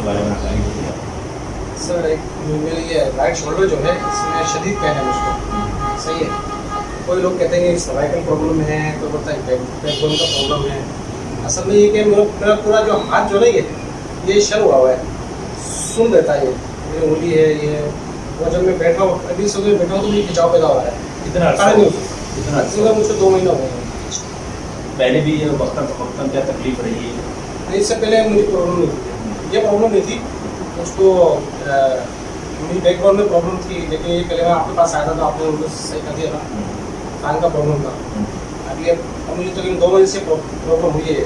इसके बारे में जानकारी देते हैं। सर एक मेरे ये राइट शोल्डर जो है इसमें शदीद पेन है मुझको, सही है। कोई लोग कहते हैं कि सर्वाइकल प्रॉब्लम है, कोई बोलता है बैकबोन का प्रॉब्लम है। असल में ये कि मेरा पूरा जो हाथ जो है ये शर हुआ हुआ है, सुन देता है, ये मेरी उंगली है ये। और जब मैं बैठा हूँ अभी सुबह बैठा हूँ तो मुझे खिंचाव पैदा हो रहा है। कितना कितना मुझे 2 महीना हो गए। पहले भी ये वक्तन क्या तकलीफ रही है? नहीं, इससे पहले मुझे प्रॉब्लम नहीं थी, ये प्रॉब्लम नहीं थी मुझको। मेरी बैकग्राउंड में प्रॉब्लम थी, लेकिन ये पहले मैं आपके पास आया था तो आपने उनको सही कर दिया था। कान का प्रॉब्लम था। अब मुझे तकरीबन 2 महीने से प्रॉब्लम हुई है।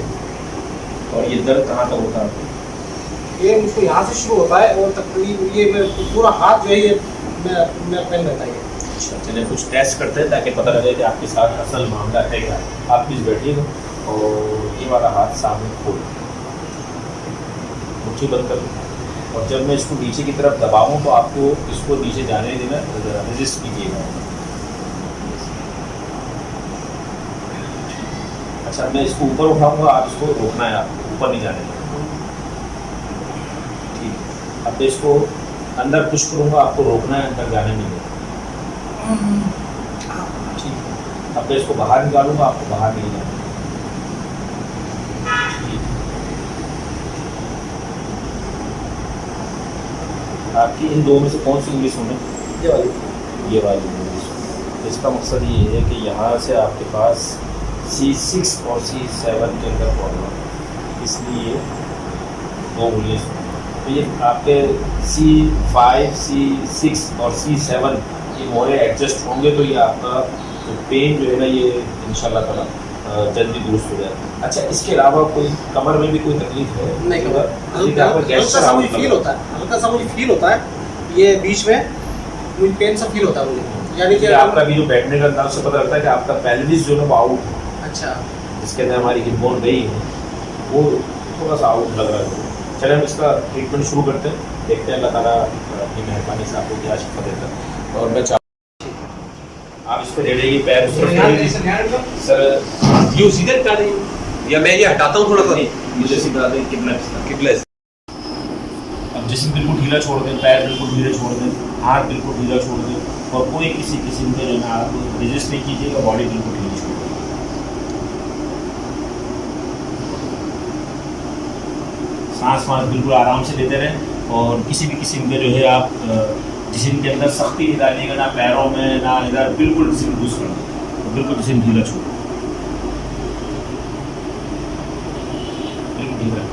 और ये दर्द कहाँ तक होता है? ये मुझको यहाँ से शुरू होता है और तकरीबन ये पूरा हाथ जो है ये मेरा पेन रहता है। अच्छा, चलिए कुछ टेस्ट करते हैं ताकि पता लगे कि आपके साथ असल मामला है क्या। आप प्लीज़ बैठिएगा और ये वाला हाथ सामने खोल, मुट्ठी बंद कर, और जब मैं इसको नीचे की तरफ दबाऊँ तो आपको इसको नीचे जाने देना, रेजिस्ट कीजिएगा। अच्छा, मैं इसको ऊपर उठाऊंगा, आप इसको रोकना है, आपको ऊपर नहीं जाने देना। ठीक है, अब मैं इसको अंदर पुश करूँगा, आपको रोकना है, अंदर जाने नहीं देना। ठीक है, अब मैं इसको बाहर निकालूंगा, आपको बाहर नहीं जाना। आपकी इन दो में से कौन सी इंग्लिश सुने? ये वाली इंग्लिश। इसका मकसद ये है कि यहाँ से आपके पास C6 और C7 के अंदर प्रॉब्लम है, इसलिए 2 इंग्लिश। तो ये आपके C5, C6 और C7 ये मोड़े एडजस्ट होंगे तो ये आपका तो पेन जो है ना ये इंशाल्लाह ताला जल्दी दुरुस्त हो जाए। अच्छा, इसके अलावा कोई कमर में भी कोई तकलीफ है? नहीं, हल्का सा मुझे फील होता है, ये बीच में मुझे पेन सा फील होता है मुझे, यानी कि आपका भी जो बैठने का अंदाज से पता लगता है कि आपका पेल्विस जो है वो आउट है। अच्छा, जिसके अंदर हमारी हिप बोन गई है वो थोड़ा सा आउट लग रहा है। चलिए हम इसका ट्रीटमेंट शुरू करते हैं, देखते हैं अल्लाह ताला अपनी मेहरबानी से आपको क्या शिफा देता है। और मैं आप इस पर दे देंगे पैर सर, ये सीधे हटा देंगे या मैं ये हटाता हूँ थोड़ा सा? मुझे सीधा दें किबला। अब जिस्म बिल्कुल ढीला छोड़ दें, पैर बिल्कुल ढीले छोड़ दें, हाथ बिल्कुल ढीला छोड़ दें, और कोई किसी किस्म के जो है आप रेजिस्ट नहीं कीजिएगा, बॉडी बिल्कुल ढीली छोड़ दें। सांस बिल्कुल आराम से लेते रहें, और किसी भी किस्म के जो है आप जिस्म के अंदर सख्ती नहीं डालिएगा, ना पैरों में ना इधर, बिल्कुल जिस्म लूज कर दें, बिल्कुल जिस्म ढीला छोड़ दें, बिल्कुल ढीला।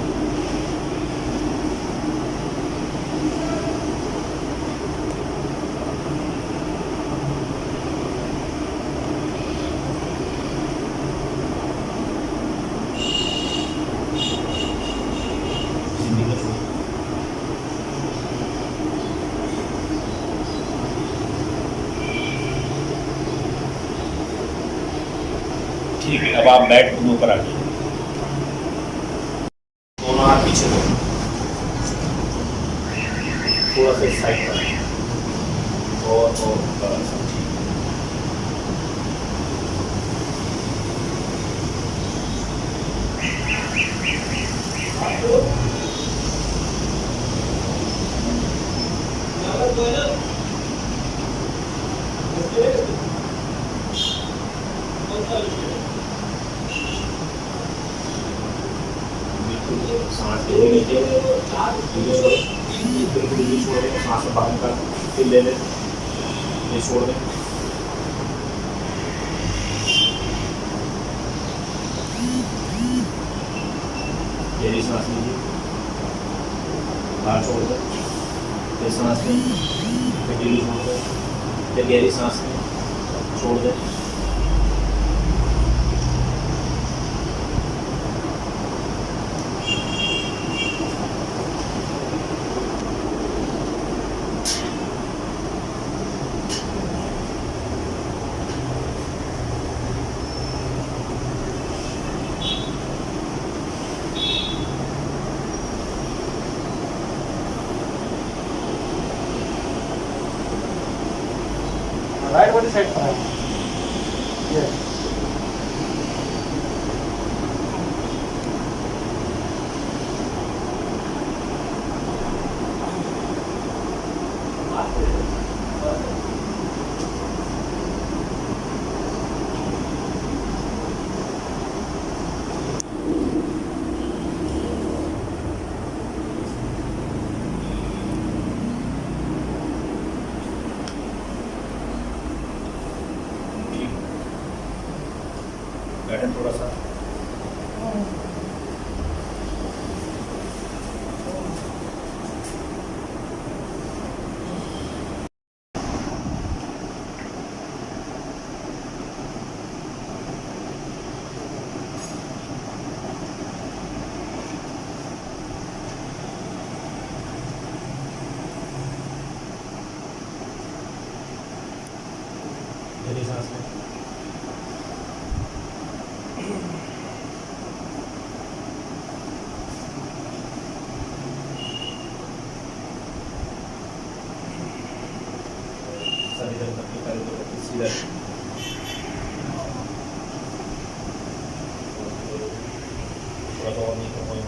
ठीक है, अब आप बैठ के ऊपर आ जाइए, दोनों हाथ पीछे दो, थोड़ा सा साइड पर, और थोड़ा सा। सांस ले लीजिए, बिल्कुल छोड़ दें, सांस बाहर निकाल, फिर ले लें, ये छोड़ दें। गहरी सांस लीजिए, बाहर छोड़ दें, फिर सांस लें, फिर ढीली छोड़ दें, फिर गहरी सांस लें, छोड़ दें। राइट वाली साइड पर है ये। गहरी सांस लें। सारी तरफ अपनी पैरों को रखें सीधा। थोड़ा सा और नहीं करना है।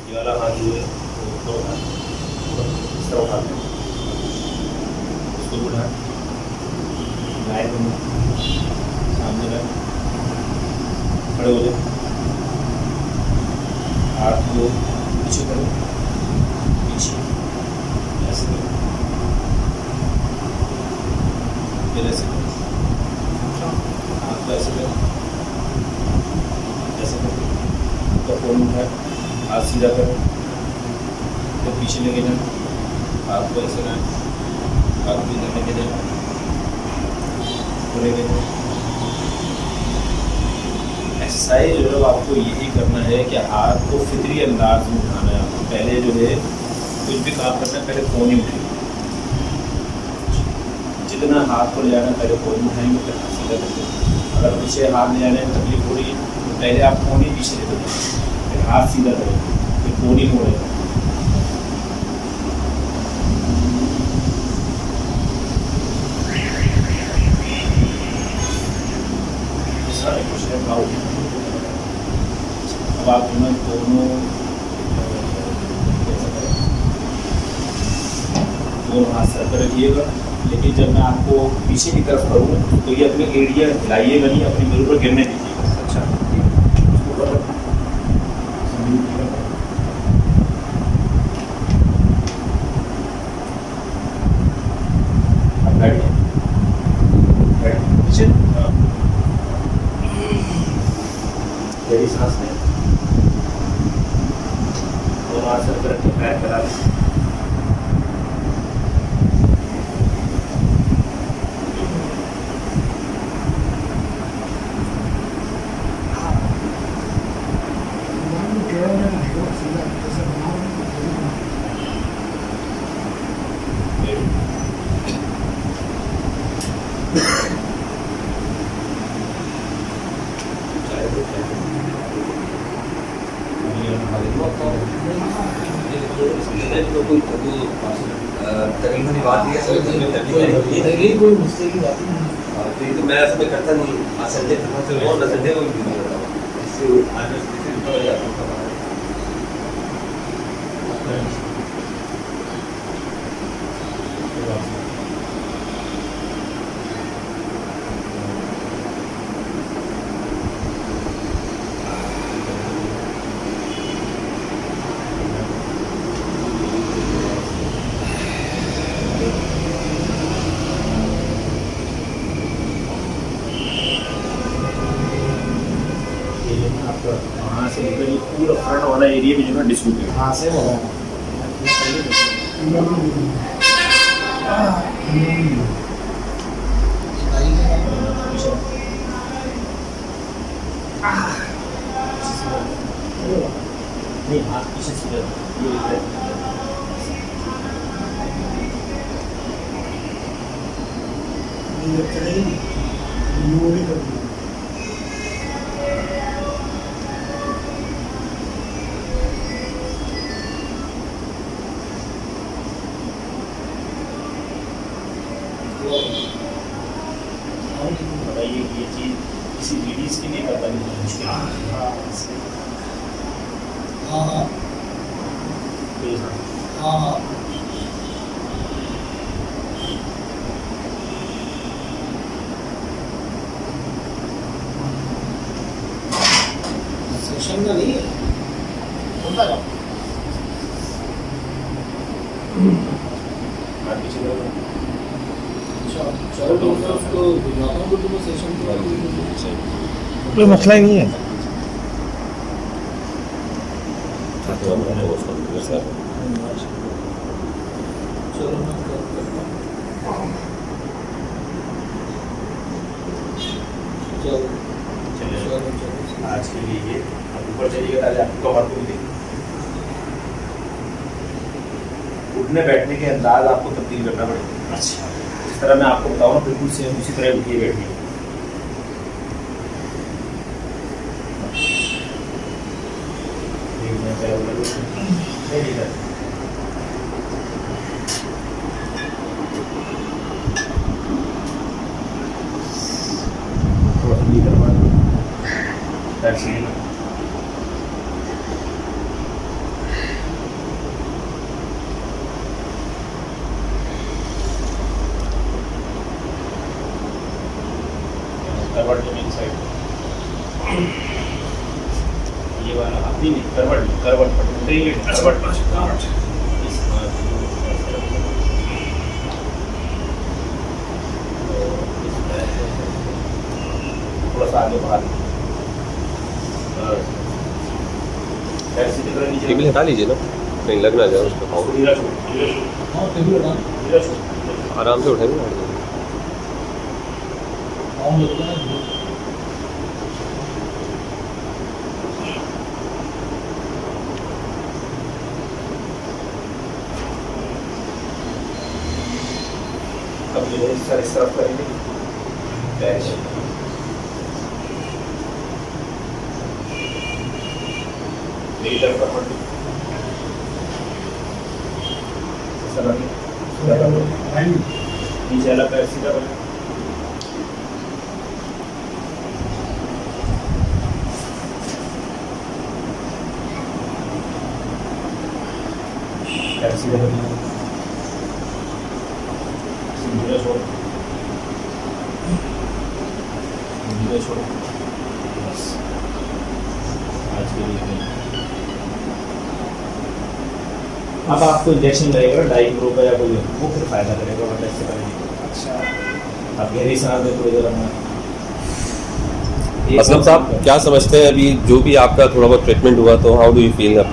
ये वाला हाथ जो है वो उठा, इस तरह उठाते हैं, इसको उठा, गाय को सामने रख, खड़े हो जाए, हाथ को पीछे करो, पीछे ऐसे करो, फिर ऐसे करो, हाथ को ऐसे करो, ऐसे करो, तो फोन उठाए, हाथ सीधा करो, तो पीछे लेके जाओ, हाथ को ऐसे ना, हाथ को इधर लेके जाओ, पूरे लेके जाओ। एक्सरसाइज जो है आपको यही करना है कि हाथ को फितरी अंदाज में उठाना है। आपको पहले जो है कुछ भी काम करना है पहले फ़ोन ही उठाएंगे, जितना हाथ को ले जाना है पहले फ़ोन उठाएंगे, फिर हाथ सीधा करते। अगर पीछे हाथ ले जाने में तकलीफ हो रही है तो पहले आप फ़ोन ही पीछे लेते हैं, फिर हाथ सीधा करें, फिर फ़ोन ही मोड़ेगा। सारे कुछ है खाओ। अब आप दोनों हाथ सर पर रखिएगा, लेकिन जब मैं आपको पीछे की तरफ करूँ तो ये अपनी एड़ियाँ हिलाइएगा नहीं, अपनी मिरर पर गिरने दीजिएगा। अच्छा, अब बैठिए, पीछे गहरी सांस लें, दोनों हाथ सर पर रखें, पैर फैला लें। तकरीबन बात ये है कोई मुझसे की बात नहीं। तो ये तो मैं ऐसा करता नहीं, आज संडे था तो और संडे को भी नहीं करता इससे आज हो जाता है। हाँ सही बोला है नहीं हाथ पीछे सीधे ये बताइए कि ये चीज़ किसी लेडीज़ के लिए पता नहीं मुश्किल सेशन का नहीं है होता है हाथ पीछे करो चलो तो उसको भिजवाता हूँ तो सेशन कोई मसला ही नहीं है चलो मैं करता हूँ चलो चलिए चलो आज के लिए ये अब ऊपर चलिएगा ताकि आपको कमर को भी देखें उठने बैठने के अंदाज आपको तब्दील करना पड़ेगा अच्छा जिस तरह मैं आपको बताऊँ ना बिल्कुल सेम उसी तरह उठिए बैठिए नहीं सर थोड़ा सा नीचे करवा दो That's it. करवट जो मेरी साइड ये वाला हाथ नहीं करवट उठेंगे करवट थोड़ा सा आगे बाहर टेबल हटा लीजिए ना कहीं लग ना जाए उसका पाँव हाँ टेबल हटा आराम से उठाएंगे ना पाँव लगता है अब जो है सर इस तरफ करेंगे पैर मेरी तरफ करवट नीचे वाला पैर सीधा बना पैर सीधा बना छोड़ो छोड़ो बस आज के लिए अब आपको इंजेक्शन लगेगा डाइक्रो का या कोई वो फिर फायदा करेगा वरना इससे पहले नहीं। अच्छा अब गहरी सांस में थोड़ी देर रखना असलम साहब क्या समझते हैं अभी जो भी आपका थोड़ा बहुत ट्रीटमेंट हुआ तो हाउ डू यू फील अब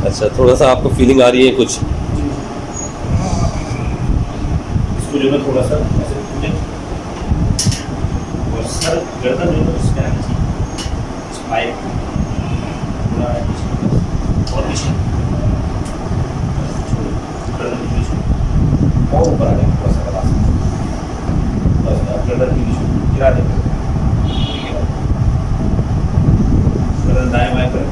अच्छा थोड़ा सा आपको फीलिंग आ रही है कुछ इसको जो है थोड़ा सा ऐसे पूरे और सर गर्दन जो है इसमें आना चाहिए स्पाइक पूरा और पीछे गर्दन के पीछे और ऊपर आ जाए थोड़ा सा बता बस आप गर्दन के पीछे गिरा दें गर्दन दाएं बाएं करें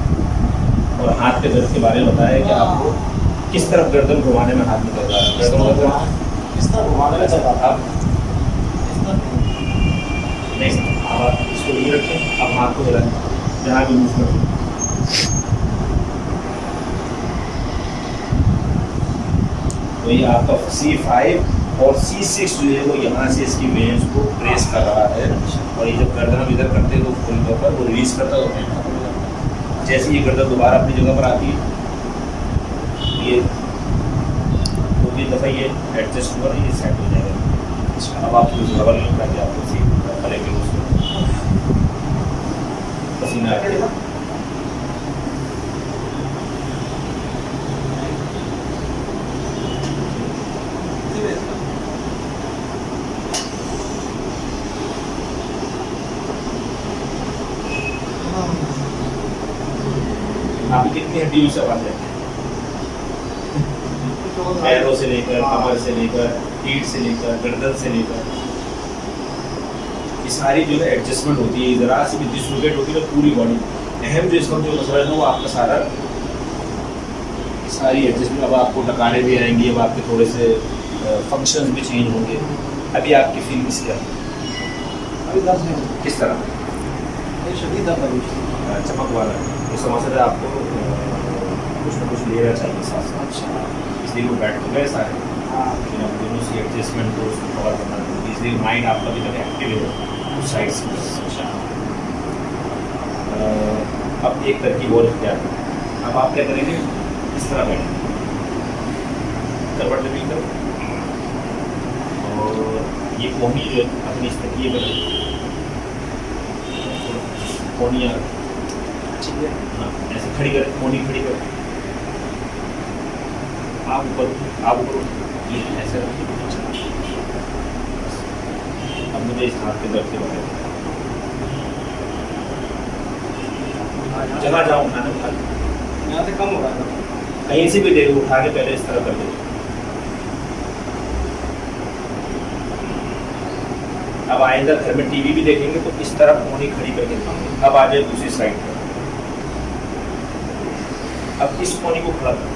और हाथ के दर्द के बारे में बताया कि आपको किस तरफ गर्दन घुमाने में हाथ निकल रहा है गर्दन किस तरह घुमाने में चल रहा था नहीं अब आप इसको नहीं रखें अब हाथ को हिलाएं जहाँ भी मूव करें तो ये आपका C5 और C6 जो है वो यहाँ से इसकी वेन्स को प्रेस कर रहा है और ये जब गर्दन इधर करते हैं तो फुल के ऊपर वो रिलीज करता होता है जैसे ये गर्दन दोबारा अपनी जगह पर आती है ये दूसरी दफ़ा ये एडजस्ट हुआ ये सेट हो जाएगा अब आप डबल नहीं ताकि आपको सी करेंगे उसको पसीना हड्डियों से बन जाते हैं, पैरों से लेकर कमर से लेकर पीठ से लेकर गर्दन से लेकर, ये सारी जो है एडजस्टमेंट होती है। ज़रा सी भी डिसलोकेट होती है तो पूरी बॉडी, अहम जो इसका जो मसला है ना वो आपका सारा सारी एडजस्टमेंट, अब आपको टकाने भी आएंगी, अब आपके थोड़े से फंक्शंस भी चेंज होंगे। अभी आपकी फीलिंग्स क्या है? अभी दर्द है, किस तरह? ये शदीद दर्द है। चमक वाला तो समझ रहे आपको कुछ ना कुछ लेना चाहिए साथ साथ। अच्छा, इसलिए वो बैठ तो गए सारे, हाँ, लेकिन अब दोनों सी एडजस्टमेंट को उसको कवर करना है, इसलिए माइंड आपका अभी तक एक्टिव है उस साइड से। अच्छा, अब एक तरकीब और क्या है, अब आप क्या करेंगे, इस तरह बैठेंगे, करवट जमीन कर, और ये कोहनी जो है अपनी इस तकिए पर कोहनी ठीक है। हाँ ऐसे खड़ी कर, कोहनी खड़ी कर, आप ऊपर ये ऐसे रखिए। अब मुझे इस हाथ के दर्द के बारे में जगह जाऊँ उठाने उठा यहाँ से कम हो रहा है। कहीं से भी दे उठा के पहले इस तरह कर दे। अब आइंदा घर में टीवी भी देखेंगे तो इस तरह कोहनी खड़ी करके दिखाएंगे। अब आ जाए दूसरी साइड पर, अब इस कोहनी को खड़ा कर,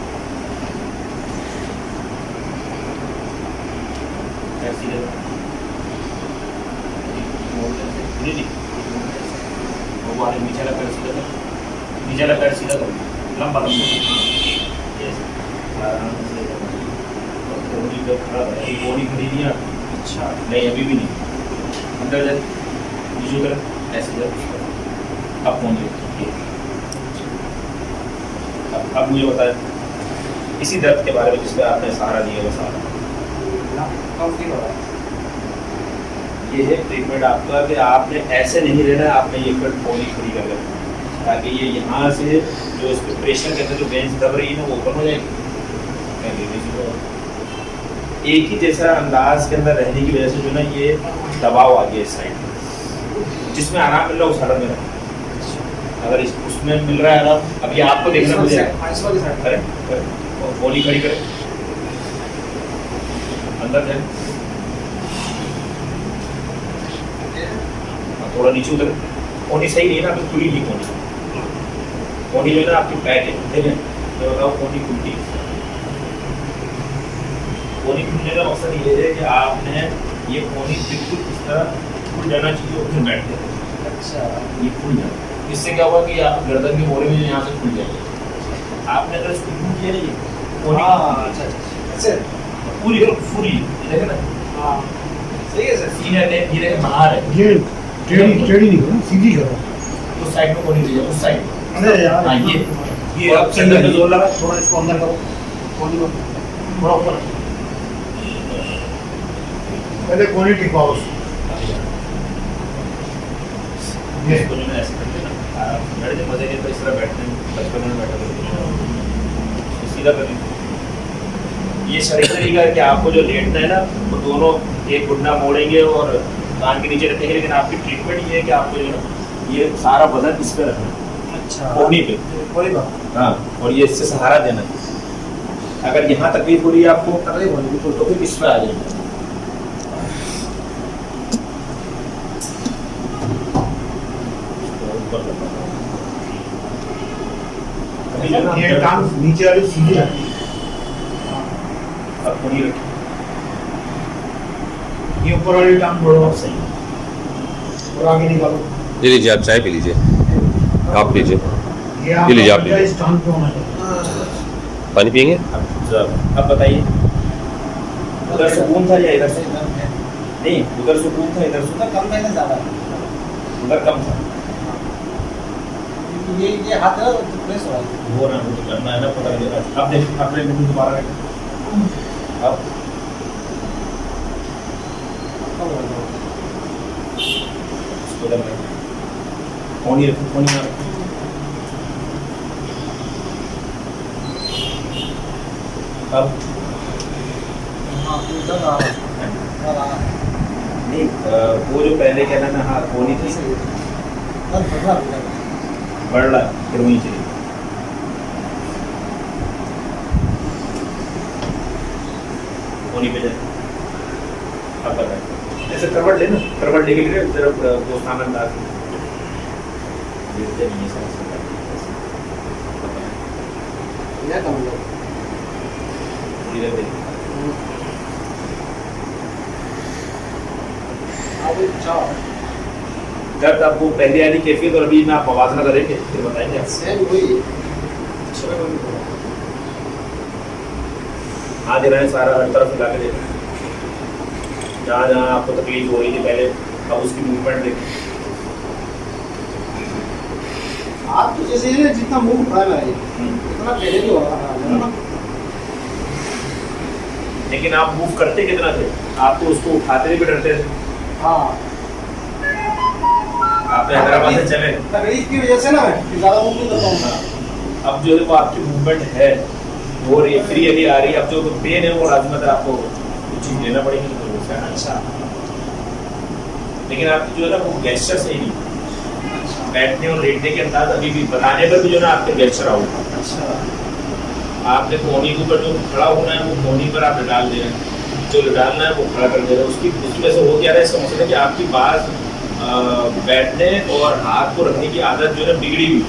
ऐसी जगह वो वाले नीचे लगा कर सीधा कर, नीचे लगा कर सीधा कर, लंबा लंबा आराम से कोहनी पे खड़ा कर, कोहनी खड़ी दिया। अच्छा नहीं अभी भी नहीं, अंदर जाए नीचे कर, ऐसे जाए, अब कोहनी अब मुझे बताया इसी दर्द के बारे में जिसमें आपने सहारा दिया वो सहारा कम फील हो रहा है। ये है ट्रीटमेंट आपका कि आपने ऐसे नहीं रहना है, आपने ये फिर कोहनी खड़ी कर लेना ताकि ये यहाँ से जो इस पर प्रेशर के अंदर जो बेंच दब रही है ना वो ओपन हो जाएगी। एक ही जैसा अंदाज के अंदर रहने की वजह से जो ना ये दबाव आ गया इस साइड में, जिसमें आराम मिल रहा है उस साइड में रहे। अगर उसमें मिल रहा है आराम, अभी आपको देखना मुझे करें कोहनी खड़ी करें, अंदर जाए, थोड़ा नीचे उतर, कोहनी सही नहीं है ना, अभी खुली नहीं कोहनी जो है ना आपकी बैक है, ठीक है, मैं बताऊँ कोहनी खुलती है। कोहनी खुलने का मकसद ये है कि आपने ये कोहनी बिल्कुल इस तरह खुल जाना चाहिए और फिर बैठ जाए। अच्छा, ये खुल जाए, इससे क्या होगा कि आप गर्दन के मोड़े में यहाँ से खुल जाएंगे। आपने अगर इसको यूँ किया ना ये कोहनी अच्छा, पूरी पूरी देखे ना, हाँ सही है सर। सीधा धीरे बाहर है, ये टेढ़ी नहीं करो, सीधी करो। उस साइड में कोहनी दीजिए, उस साइड। अरे यार हाँ ये अब अंदर में जोर लगा, थोड़ा इसको अंदर करो, कोहनी को थोड़ा ऊपर, पहले कोहनी टिकाओ। ये इसको जो है ऐसे कर देना, बैठ जाए मजे के, तो इस तरह बैठने बचपन में बैठा करते सीधा कर देना। ये सही तरीका है कि आपको जो लेटना है ना वो दोनों एक घुटना मोड़ेंगे और कान के नीचे रखेंगे, लेकिन आपकी ट्रीटमेंट ये है कि आपको जो है ये सारा वजन इस पे रखना है, अच्छा, कोहनी पे। कोई बात हाँ, और ये इससे सहारा देना है। अगर यहाँ तकलीफ हो रही है आपको तकलीफ हो रही है तो फिर इस पे आ जाइए। अभी जो है ये ना टांग नीचे वाली सीधी रखी, अब कोहनी रखिए, ये ऊपर वाली टांग छोड़ो अब सही है। और आगे निकालो। ये लीजिए, आप चाय पी लीजिए, आप लीजिए, ये ये लीजिए, आप आप लीजिए। इस टांग पे होना चाहिए। पानी पियेंगे? अब बताइए उधर सुकून था या इधर से? नहीं, उधर सुकून था, इधर सुकून कम मैंने ज़्यादा उधर कम था। ये हाथ है तो प्रेस हो रहा है। वो ना वो तो करना है ना, पता लगे। अब देख अपने बिल्कुल दोबारा रखें। अब इसको इधर रखें, कोहनी रखें, कोहनी ना रखें। अब हाँ, उधर आ रहा है। नहीं वो जो पहले क्या ना हाँ कोहनी थी दर्द बढ़ रहा है। बढ़ रहा है, फिर वहीं चली। कोनी पे जाए अब बताएं ऐसे करवट लेना, करवट लेके लिए तरफ दोस्ताना अंदाज में गिरते नहीं है समझ सकता ये कम लो धीरे धीरे अब चाओ दर्द आपको पहले वाली कैफियत और अभी में आप मवाजना करेंगे फिर बताएंगे आप सेम वही छः बंद करो हाथ दे रहे हैं सारा हर तरफ हिला के देख जहाँ जहाँ आपको तकलीफ हो रही थी पहले अब उसकी मूवमेंट देखें आप तो जैसे ये जितना मूव उठाया है इतना पहले भी हो रहा है ना लेकिन आप मूव करते कितना थे? आप तो उसको उठाते भी डरते थे। हाँ आपने हैदराबाद से चले तकलीफ की वजह से ना मैं ज़्यादा मूव नहीं करता हूँ अब जो है वो आपकी मूवमेंट है हो रही है फ्री अभी आ रही है अब जो पेन है वो राजमत आपको कुछ चीज़ लेना पड़ेगी अच्छा लेकिन आपकी जो है ना वो गेस्चर सही नहीं बैठने और लेटने के अंदाज अभी भी बताने पर भी जो ना आपके गेस्चर आऊगा अच्छा आपने कोहनी के ऊपर जो खड़ा होना है वो कोहनी पर आप डाल दे रहे हैं जो डालना है वो खड़ा कर दे रहे हैं उसकी वजह से हो क्या रहा है इसका मतलब है कि आपकी बात बैठने और हाथ को रखने की आदत जो है बिगड़ी हुई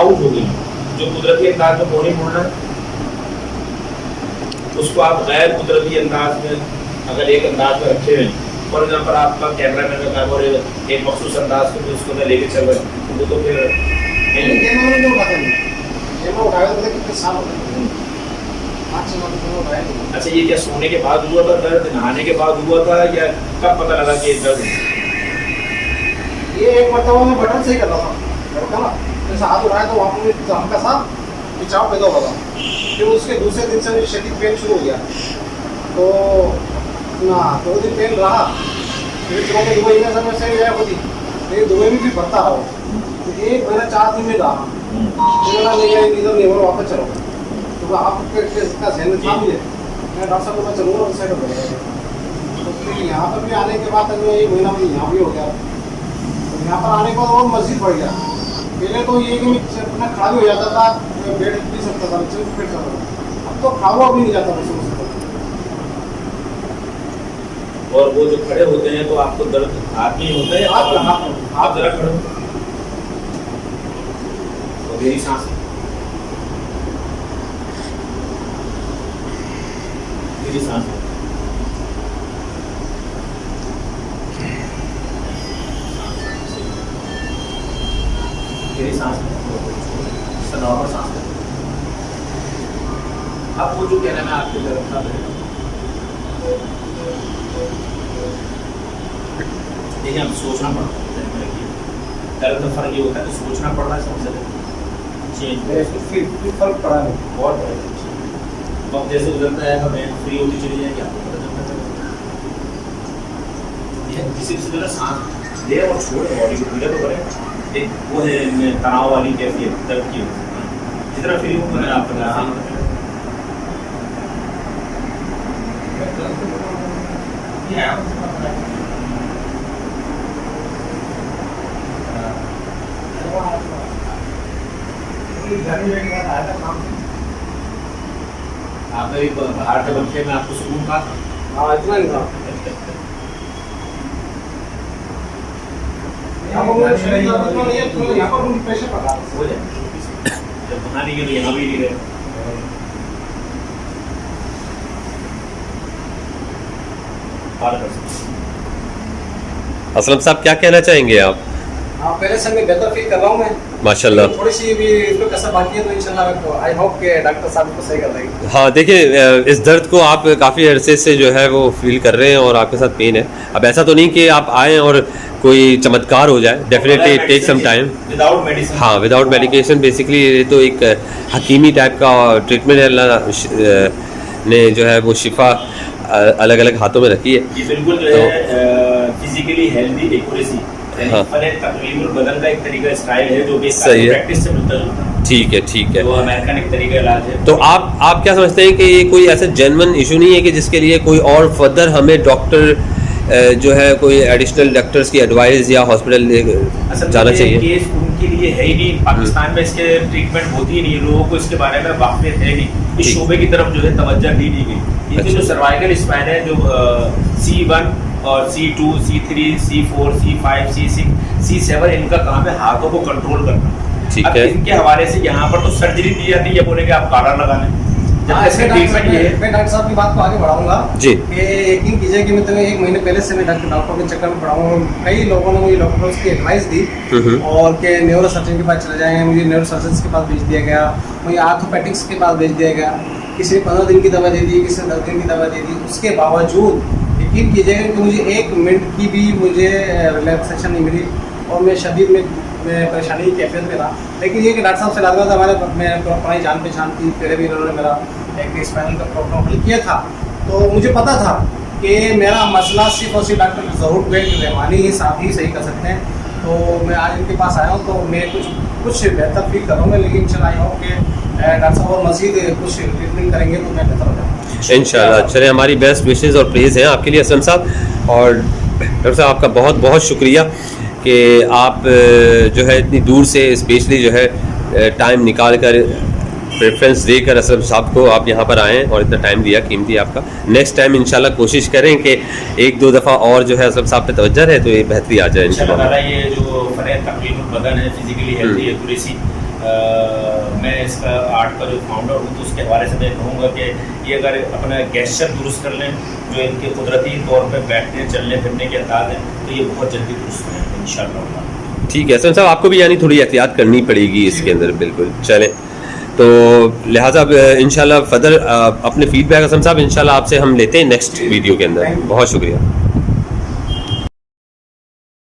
आउट हो गई जो कुदरती अंदाज में कोहनी मुड़ना है उसको आप गैर कुदरती अंदाज में अगर एक अंदाज में रखे हुए फॉर एग्जाम्पल आपका कैमरा मैन का काम और एक मखसूस अंदाज को भी उसको लेके चल रहे वो तो फिर अच्छा ये क्या सोने के बाद हुआ था दर्द नहाने के बाद हुआ था या कब पता लगा कि दर्द ये एक मरतबा में बटन से ही करता था लड़का ना जैसे हाथ उठाया तो वहाँ पे हल्का सा खिंचाव पैदा हुआ था फिर उसके दूसरे दिन से शदीद पेन शुरू हो गया तो ना 2 दिन पेन रहा फिर चलो मैं दुबई में सब में सही गया होती फिर दुबई में भी बढ़ता रहा तो 1 महीना 4 दिन में रहा फिर ना नहीं आई इधर नहीं बोला वापस चलो तो आपका सहन था मुझे मैं डॉक्टर साहब को मैं चलूँगा उस साइड हो गया तो फिर यहाँ पर भी आने के बाद जो 1 महीना मुझे यहाँ भी हो गया तो यहाँ पर आने के बाद और मस्जिद बढ़ गया पहले तो ये कि मैं अपना खड़ा भी हो जाता था बेड भी सकता था चल फिर सकता था अब तो खड़ा हुआ भी नहीं जाता था और वो जो खड़े होते हैं तो आपको दर्द हाथ में होता है आप जरा खड़े तो मेरी सांस मेरी सांस मेरी सांस नॉर्मल सांस अब वो जो कहना है आपके दर्द का देखिए हम सोचना पड़ता है दर्द में फर्क ये होता है कि सोचना पड़ रहा है समझ चेंज फर्क पड़ा है बहुत वक्त जैसे गुजरता है हमें फ्री होती चली जाएगी आपको पता चलता है किसी से जो सांस दे और छोड़े बॉडी को धीरे तो करें एक वो है तनाव वाली कैफियत दर्द की जितना फ्री हो मैंने आपको आपने भी बाहर के बच्चे में आपको सुकून कहा था हाँ इतना नहीं था यहाँ पर मुझे प्रेशर पड़ा हो जाए जब वहाँ नहीं गए तो यहाँ भी नहीं गए असलम साहब क्या कहना चाहेंगे आप? हाँ पहले से मैं बेहतर फील कर रहा हूँ मैं माशाल्लाह। थोड़ी सी भी इसमें कसर बाकी है तो इंशाल्लाह आई होप कि डॉक्टर साहब को सही कर देंगे। हाँ देखिए इस दर्द को आप काफ़ी अरसे से जो है वो फील कर रहे हैं और आपके साथ पेन है। अब ऐसा तो नहीं कि आप आएँ और कोई चमत्कार हो जाए, definitely it take some time. Without medicine हाँ विदाउट मेडिकेशन बेसिकली ये तो एक हकीमी टाइप का ट्रीटमेंट है। अल्लाह ने जो है वो शिफा अलग अलग हाथों में रखी है। ये बिल्कुल जो है फिजिकली हेल्दी एक्यूरेसी हाँ। तकरीबन बदन का एक तरीका स्टाइल है जो भी सही है। प्रैक्टिस से मिलता है। ठीक है ठीक है। वो अमेरिकन एक तरीका इलाज है। तो आप क्या समझते हैं कि ये कोई ऐसा जेन्युइन इशू नहीं है कि जिसके लिए कोई और फर्दर हमें डॉक्टर जो है कोई एडिशनल डॉक्टर्स की एडवाइस या हॉस्पिटल जाना चाहिए? केस के लिए है ही नहीं, पाकिस्तान में इसके ट्रीटमेंट होती ही नहीं है, लोगों को इसके बारे में वाकफियत है नहीं, इस ठीक। शोबे की तरफ जो है तवज्जो दी नहीं गई। ये जो सर्वाइकल स्पाइन है, जो C1 और C2, C3, C4, C5, C6, C7, इनका काम है हाथों को कंट्रोल करना। ठीक अब है। इनके हवाले से यहाँ पर तो सर्जरी दी जाती है, बोले कि आप काढ़ा लगा लें, जब इसका ट्रीटमेंट ये है। मैं डॉक्टर साहब की बात को आगे बढ़ाऊंगा जी। कि यकीन कीजिए कि मैं तुम्हें 1 महीने पहले से मैं डॉक्टर के चक्कर में पड़ा हूँ। कई लोगों ने मुझे डॉक्टर्स की एडवाइस दी और के न्यूरो सर्जन के पास चले जाएंगे, मुझे न्यूरो सर्जन के पास भेज दिया गया, मुझे आर्थोपेडिक्स के पास भेज दिया गया, किसी ने 15 दिन की दवा दे दी, किसी ने 10 दिन की दवा दे दी। उसके बावजूद यकीन कीजिएगा कि मुझे 1 मिनट की भी मुझे रिलैक्सेशन नहीं मिली और मैं शदीद में परेशानी की कैफियत में था। लेकिन ये कि डॉक्टर साहब से लगा था, हमारे मैं पुरानी जान पहचान थी, पहले भी इन्होंने मेरा एक स्पाइनल का प्रॉब्लम हल किया था, तो मुझे पता था कि मेरा मसला सिर्फ और सिर्फ डॉक्टर ज़हूर रहमानी ही साथ ही सही कर सकते हैं। तो मैं आज इनके पास आया हूँ, तो मैं कुछ बेहतर फील करूँगा, लेकिन चल आई हूँ कि डॉक्टर साहब और मज़ीद कुछ ट्रीटमेंट करेंगे तो मैं बेहतर हो जाऊँगा इंशाल्लाह। चले, हमारी बेस्ट विशेज़ और प्रेज़ हैं आपके लिए असलम साहब। और डॉक्टर साहब आपका बहुत बहुत शुक्रिया कि आप जो है इतनी दूर से स्पेशली जो है टाइम निकाल कर प्रेफरेंस देकर असलम साहब को आप यहाँ पर आएँ और इतना टाइम दिया, कीमती आपका। नेक्स्ट टाइम इंशाल्लाह कोशिश करें कि 1-2 दफ़ा और जो है असलम साहब पे तवज्जो रहे, तो ये बेहतरी आ जाए इंशाल्लाह। ये जो फन तकरीबन बदन है, फिजिकली हेल्थी एक्यूरेसी, मैं इसका आर्ट का जो फाउंडर हूँ, तो उसके हवाले से मैं कहूँगा कि ये अगर अपना गेस्चर दुरुस्त कर लें, जो इनके कुदरती तौर पर बैठने चलने फिरने के अंदाज हैं, तो ये बहुत जल्दी दुरुस्त हैं इंशाल्लाह। ठीक है असलम साहब, आपको भी यानी थोड़ी एहतियात करनी पड़ेगी इसके अंदर, बिल्कुल। चलें, तो लिहाजा इंशाल्लाह फदर अपने फीडबैक असलम साहब इंशाल्लाह आपसे हम लेते हैं नेक्स्ट वीडियो के अंदर। बहुत शुक्रिया।